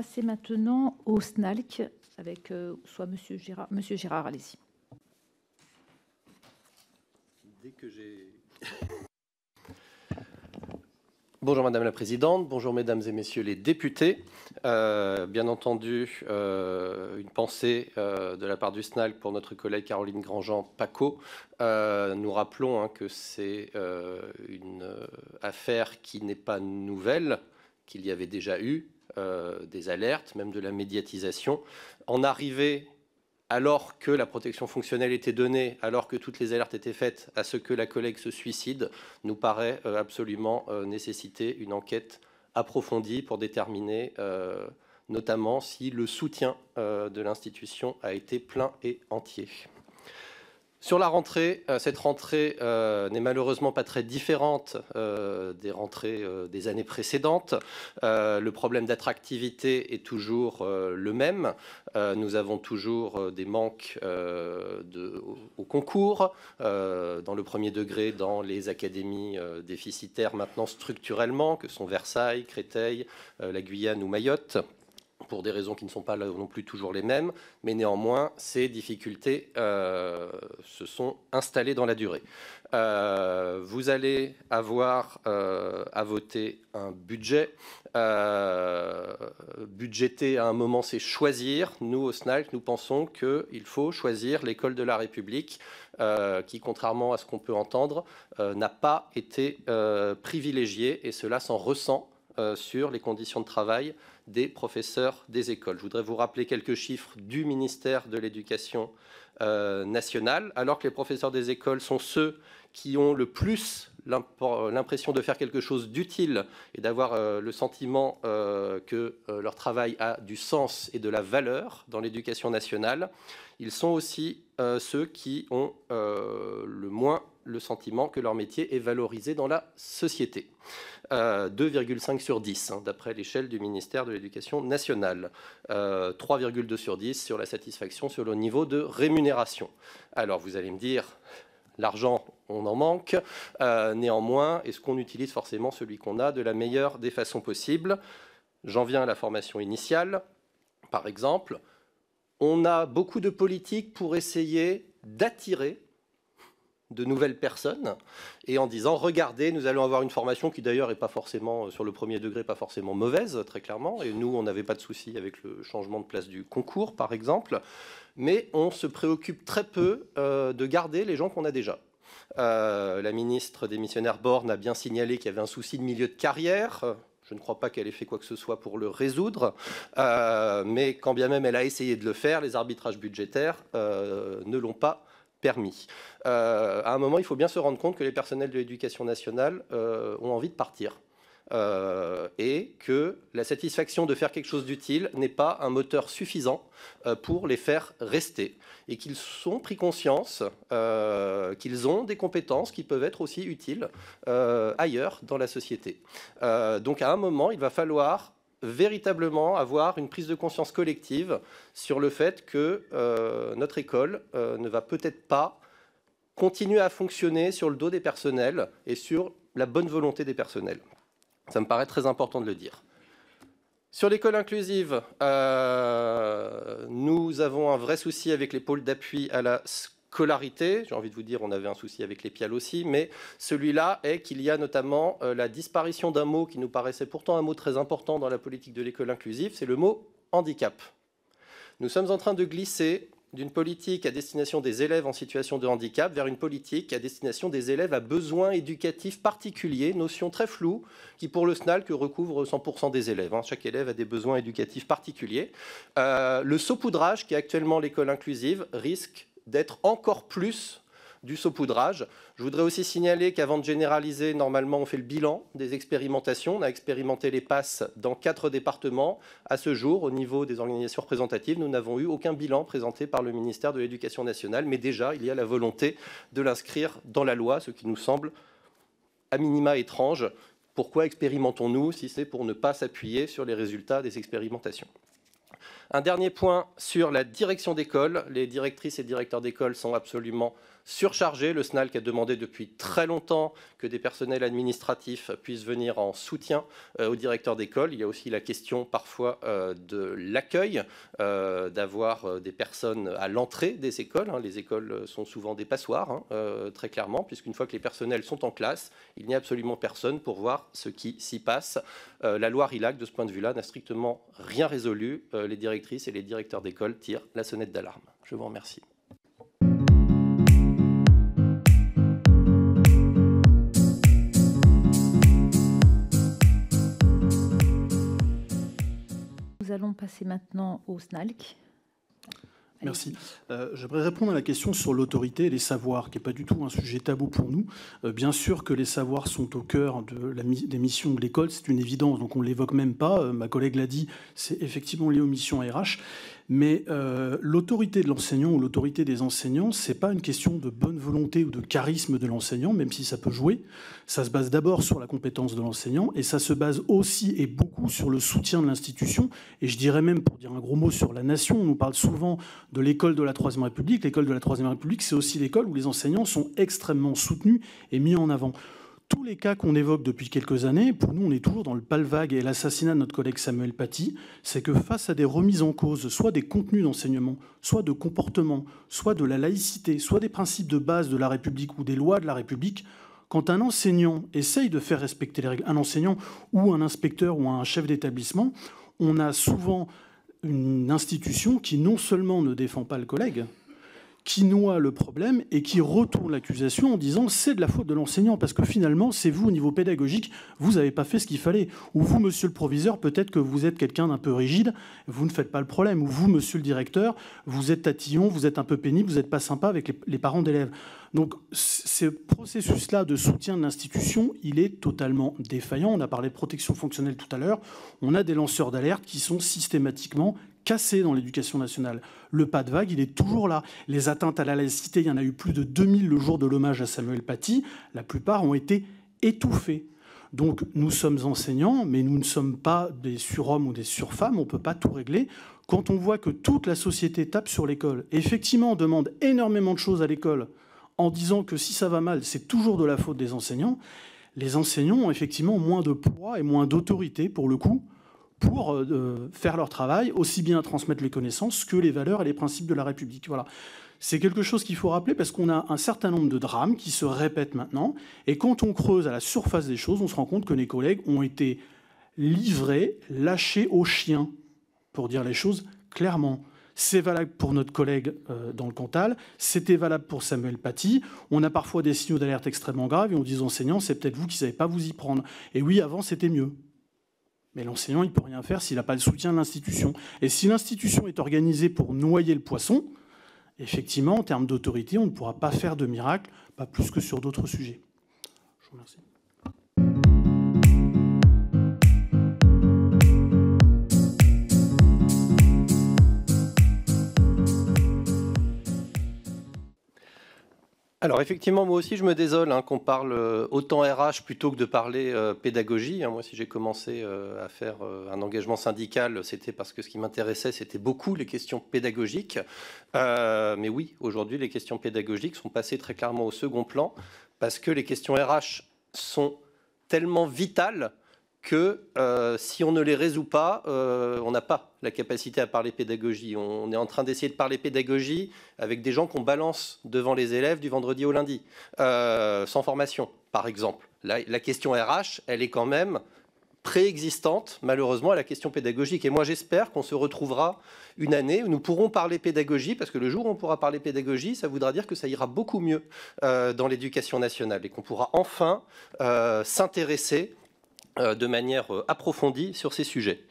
passer maintenant au SNALC avec soit Monsieur Girard, allez-y. Dès que j'ai... Bonjour Madame la Présidente, bonjour Mesdames et Messieurs les députés. Bien entendu, une pensée de la part du SNALC pour notre collègue Caroline Grandjean-Pacaud. Nous rappelons que c'est une affaire qui n'est pas nouvelle, qu'il y avait déjà eu des alertes, même de la médiatisation. En arrivée, alors que la protection fonctionnelle était donnée, alors que toutes les alertes étaient faites à ce que la collègue se suicide, nous paraît absolument nécessiter une enquête approfondie pour déterminer notamment si le soutien de l'institution a été plein et entier. Sur la rentrée, cette rentrée n'est malheureusement pas très différente des rentrées des années précédentes. Le problème d'attractivité est toujours le même. Nous avons toujours des manques au concours, dans le premier degré, dans les académies déficitaires maintenant structurellement, que sont Versailles, Créteil, la Guyane ou Mayotte, pour des raisons qui ne sont pas là non plus toujours les mêmes, mais néanmoins, ces difficultés se sont installées dans la durée. Vous allez avoir à voter un budget. Budgéter à un moment, c'est choisir. Nous, au SNALC, nous pensons qu'il faut choisir l'école de la République, qui, contrairement à ce qu'on peut entendre, n'a pas été privilégiée, et cela s'en ressent sur les conditions de travail des professeurs des écoles. Je voudrais vous rappeler quelques chiffres du ministère de l'Éducation nationale. Alors que les professeurs des écoles sont ceux qui ont le plus l'impression de faire quelque chose d'utile et d'avoir le sentiment que leur travail a du sens et de la valeur dans l'éducation nationale, ils sont aussi ceux qui ont le moins le sentiment que leur métier est valorisé dans la société. 2,5 sur 10, d'après l'échelle du ministère de l'Éducation nationale. 3,2 sur 10 sur la satisfaction sur le niveau de rémunération. Alors, vous allez me dire, l'argent, on en manque. Néanmoins, est-ce qu'on utilise forcément celui qu'on a de la meilleure des façons possibles? J'en viens à la formation initiale. Par exemple, on a beaucoup de politiques pour essayer d'attirer de nouvelles personnes, et en disant, regardez, nous allons avoir une formation qui d'ailleurs n'est pas forcément, sur le premier degré, pas forcément mauvaise, très clairement, et nous, on n'avait pas de souci avec le changement de place du concours, par exemple, mais on se préoccupe très peu de garder les gens qu'on a déjà. La ministre des Missionnaires Borne a bien signalé qu'il y avait un souci de milieu de carrière. Je ne crois pas qu'elle ait fait quoi que ce soit pour le résoudre, mais quand bien même elle a essayé de le faire, les arbitrages budgétaires ne l'ont pas permis. À un moment, il faut bien se rendre compte que les personnels de l'éducation nationale ont envie de partir et que la satisfaction de faire quelque chose d'utile n'est pas un moteur suffisant pour les faire rester et qu'ils ont pris conscience qu'ils ont des compétences qui peuvent être aussi utiles ailleurs dans la société. Donc à un moment, il va falloir véritablement avoir une prise de conscience collective sur le fait que notre école ne va peut-être pas continuer à fonctionner sur le dos des personnels et sur la bonne volonté des personnels. Ça me paraît très important de le dire. Sur l'école inclusive, nous avons un vrai souci avec les pôles d'appui à la scolarité. J'ai envie de vous dire, on avait un souci avec les PIAL aussi, mais celui-là est qu'il y a notamment la disparition d'un mot qui nous paraissait pourtant un mot très important dans la politique de l'école inclusive, c'est le mot handicap. Nous sommes en train de glisser d'une politique à destination des élèves en situation de handicap vers une politique à destination des élèves à besoins éducatifs particuliers, notion très floue qui pour le SNALC recouvre 100% des élèves. Chaque élève a des besoins éducatifs particuliers. Le saupoudrage qui est actuellement l'école inclusive risque d'être encore plus du saupoudrage. Je voudrais aussi signaler qu'avant de généraliser, normalement, on fait le bilan des expérimentations. On a expérimenté les PASS dans 4 départements. À ce jour, au niveau des organisations représentatives, nous n'avons eu aucun bilan présenté par le ministère de l'Éducation nationale. Mais déjà, il y a la volonté de l'inscrire dans la loi, ce qui nous semble à minima étrange. Pourquoi expérimentons-nous si c'est pour ne pas s'appuyer sur les résultats des expérimentations ? Un dernier point sur la direction d'école. Les directrices et directeurs d'école sont absolument surchargés. Le SNALC a demandé depuis très longtemps que des personnels administratifs puissent venir en soutien aux directeurs d'école. Il y a aussi la question parfois de l'accueil, d'avoir des personnes à l'entrée des écoles. Les écoles sont souvent des passoires, très clairement, puisqu'une fois que les personnels sont en classe, il n'y a absolument personne pour voir ce qui s'y passe. La loi RILAC, de ce point de vue-là, n'a strictement rien résolu. Les directrices et les directeurs d'école tirent la sonnette d'alarme. Je vous remercie. Nous allons passer maintenant au SNALC. Merci. J'aimerais répondre à la question sur l'autorité et les savoirs, qui n'est pas du tout un sujet tabou pour nous. Bien sûr que les savoirs sont au cœur des missions de l'école, c'est une évidence, donc on ne l'évoque même pas. Ma collègue l'a dit, c'est effectivement lié aux missions RH. Mais l'autorité de l'enseignant ou l'autorité des enseignants, ce n'est pas une question de bonne volonté ou de charisme de l'enseignant, même si ça peut jouer. Ça se base d'abord sur la compétence de l'enseignant et ça se base aussi et beaucoup sur le soutien de l'institution. Et je dirais même, pour dire un gros mot sur la nation, on nous parle souvent de l'école de la Troisième République. L'école de la Troisième République, c'est aussi l'école où les enseignants sont extrêmement soutenus et mis en avant. Tous les cas qu'on évoque depuis quelques années, pour nous, on est toujours dans le palvague et l'assassinat de notre collègue Samuel Paty, c'est que face à des remises en cause, soit des contenus d'enseignement, soit de comportement, soit de la laïcité, soit des principes de base de la République ou des lois de la République, quand un enseignant essaye de faire respecter les règles, un enseignant ou un inspecteur ou un chef d'établissement, on a souvent une institution qui non seulement ne défend pas le collègue, qui noie le problème et qui retourne l'accusation en disant c'est de la faute de l'enseignant parce que finalement c'est vous au niveau pédagogique, vous n'avez pas fait ce qu'il fallait. Ou vous, monsieur le proviseur, peut-être que vous êtes quelqu'un d'un peu rigide, vous ne faites pas le problème. Ou vous, monsieur le directeur, vous êtes tatillon, vous êtes un peu pénible, vous n'êtes pas sympa avec les parents d'élèves. Donc ce processus-là de soutien de l'institution, il est totalement défaillant. On a parlé de protection fonctionnelle tout à l'heure. On a des lanceurs d'alerte qui sont systématiquement cassé dans l'éducation nationale. Le pas de vague, il est toujours là. Les atteintes à la laïcité, il y en a eu plus de 2000 le jour de l'hommage à Samuel Paty. La plupart ont été étouffés. Donc nous sommes enseignants, mais nous ne sommes pas des surhommes ou des surfemmes. On ne peut pas tout régler. Quand on voit que toute la société tape sur l'école, et effectivement on demande énormément de choses à l'école en disant que si ça va mal, c'est toujours de la faute des enseignants, les enseignants ont effectivement moins de poids et moins d'autorité, pour le coup, pour faire leur travail, aussi bien transmettre les connaissances que les valeurs et les principes de la République. Voilà. C'est quelque chose qu'il faut rappeler parce qu'on a un certain nombre de drames qui se répètent maintenant. Et quand on creuse à la surface des choses, on se rend compte que les collègues ont été livrés, lâchés aux chiens, pour dire les choses clairement. C'est valable pour notre collègue dans le Cantal, c'était valable pour Samuel Paty. On a parfois des signaux d'alerte extrêmement graves et on dit aux enseignants, c'est peut-être vous qui ne savez pas vous y prendre. Et oui, avant, c'était mieux. Mais l'enseignant, il ne peut rien faire s'il n'a pas le soutien de l'institution. Et si l'institution est organisée pour noyer le poisson, effectivement, en termes d'autorité, on ne pourra pas faire de miracle, pas plus que sur d'autres sujets. Je vous remercie. Alors effectivement, moi aussi, je me désole qu'on parle autant RH plutôt que de parler pédagogie. Moi, si j'ai commencé à faire un engagement syndical, c'était parce que ce qui m'intéressait, c'était beaucoup les questions pédagogiques. Mais oui, aujourd'hui, les questions pédagogiques sont passées très clairement au second plan parce que les questions RH sont tellement vitales que si on ne les résout pas, on n'a pas la capacité à parler pédagogie. On est en train d'essayer de parler pédagogie avec des gens qu'on balance devant les élèves du vendredi au lundi, sans formation, par exemple. La question RH, elle est quand même préexistante, malheureusement, à la question pédagogique. Et moi, j'espère qu'on se retrouvera une année où nous pourrons parler pédagogie, parce que le jour où on pourra parler pédagogie, ça voudra dire que ça ira beaucoup mieux dans l'éducation nationale et qu'on pourra enfin s'intéresser de manière approfondie sur ces sujets.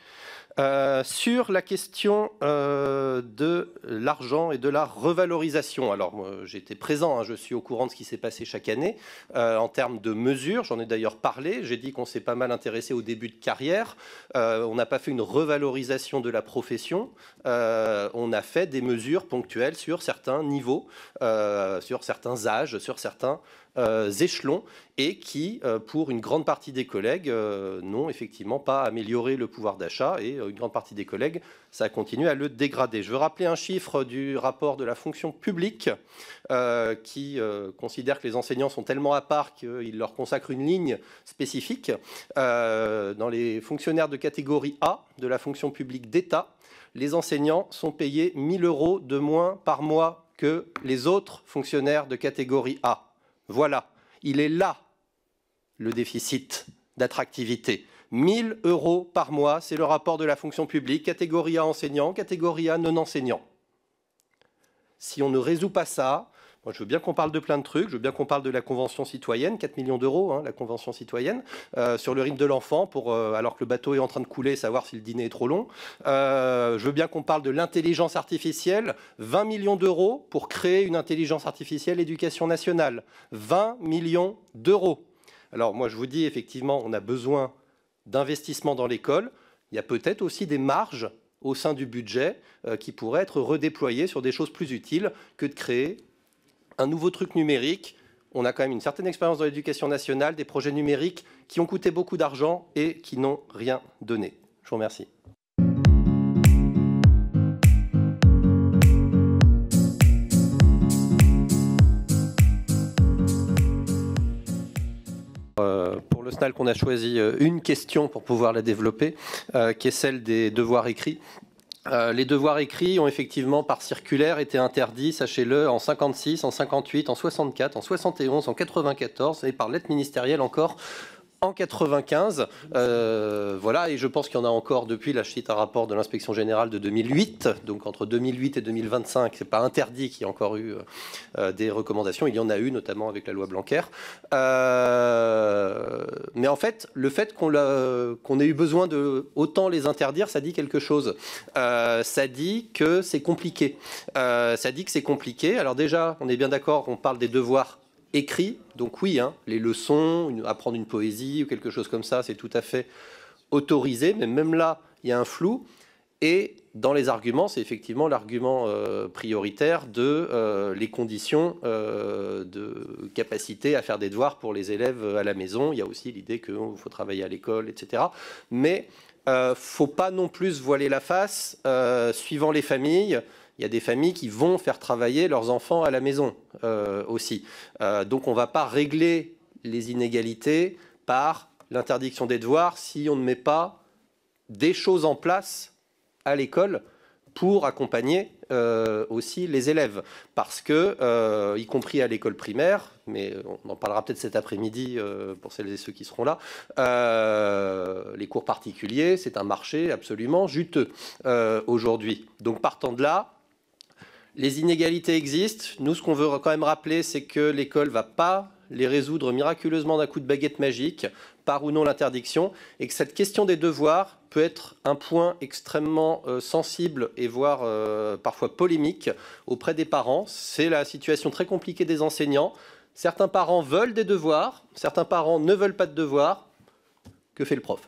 Sur la question de l'argent et de la revalorisation, alors j'étais présent, je suis au courant de ce qui s'est passé chaque année en termes de mesures, j'en ai d'ailleurs parlé, j'ai dit qu'on s'est pas mal intéressé au début de carrière, on n'a pas fait une revalorisation de la profession, on a fait des mesures ponctuelles sur certains niveaux, sur certains âges, sur certains échelons et qui, pour une grande partie des collègues, n'ont effectivement pas amélioré le pouvoir d'achat et une grande partie des collègues ça continue à le dégrader. Je veux rappeler un chiffre du rapport de la fonction publique qui considère que les enseignants sont tellement à part qu'il leur consacre une ligne spécifique. Dans les fonctionnaires de catégorie A de la fonction publique d'État, les enseignants sont payés 1 000 € de moins par mois que les autres fonctionnaires de catégorie A. Voilà, il est là le déficit d'attractivité. 1 000 € par mois, c'est le rapport de la fonction publique, catégorie A enseignant, catégorie A non enseignant. Si on ne résout pas ça, moi je veux bien qu'on parle de plein de trucs, je veux bien qu'on parle de la Convention citoyenne, 4 millions d'euros, hein, la Convention citoyenne, sur le rythme de l'enfant, alors que le bateau est en train de couler, savoir si le dîner est trop long. Je veux bien qu'on parle de l'intelligence artificielle, 20 millions d'euros pour créer une intelligence artificielle éducation nationale. 20 millions d'euros. Alors moi je vous dis, effectivement, on a besoin d'investissement dans l'école. Il y a peut-être aussi des marges au sein du budget qui pourraient être redéployées sur des choses plus utiles que de créer un nouveau truc numérique. On a quand même une certaine expérience dans l'éducation nationale, des projets numériques qui ont coûté beaucoup d'argent et qui n'ont rien donné. Je vous remercie. Pour le SNALC, on a choisi une question pour pouvoir la développer, qui est celle des devoirs écrits. Les devoirs écrits ont effectivement, par circulaire, été interdits, sachez-le, en 56, en 58, en 64, en 71, en 94 et par lettre ministérielle encore en 95. Voilà, et je pense qu'il y en a encore depuis. Là, je cite un rapport de l'inspection générale de 2008. Donc entre 2008 et 2025, c'est pas interdit qu'il y ait encore eu des recommandations. Il y en a eu, notamment avec la loi Blanquer. Mais en fait, le fait qu'on ait eu besoin de autant les interdire, ça dit quelque chose. Ça dit que c'est compliqué. Ça dit que c'est compliqué. Alors déjà, on est bien d'accord, on parle des devoirs écrits. Donc oui, hein, les leçons, apprendre une poésie ou quelque chose comme ça, c'est tout à fait autorisé. Mais même là, il y a un flou. Et dans les arguments, c'est effectivement l'argument prioritaire de les conditions de capacité à faire des devoirs pour les élèves à la maison. Il y a aussi l'idée qu'il faut travailler à l'école, etc. Mais faut pas non plus voiler la face suivant les familles. Il y a des familles qui vont faire travailler leurs enfants à la maison aussi. Donc on ne va pas régler les inégalités par l'interdiction des devoirs si on ne met pas des choses en place à l'école pour accompagner aussi les élèves. Parce que, y compris à l'école primaire, mais on en parlera peut-être cet après-midi pour celles et ceux qui seront là, les cours particuliers, c'est un marché absolument juteux aujourd'hui. Donc partant de là, les inégalités existent. Nous, ce qu'on veut quand même rappeler, c'est que l'école ne va pas les résoudre miraculeusement d'un coup de baguette magique, par ou non l'interdiction, et que cette question des devoirs peut être un point extrêmement sensible et voire parfois polémique auprès des parents. C'est la situation très compliquée des enseignants. Certains parents veulent des devoirs, certains parents ne veulent pas de devoirs. Que fait le prof ?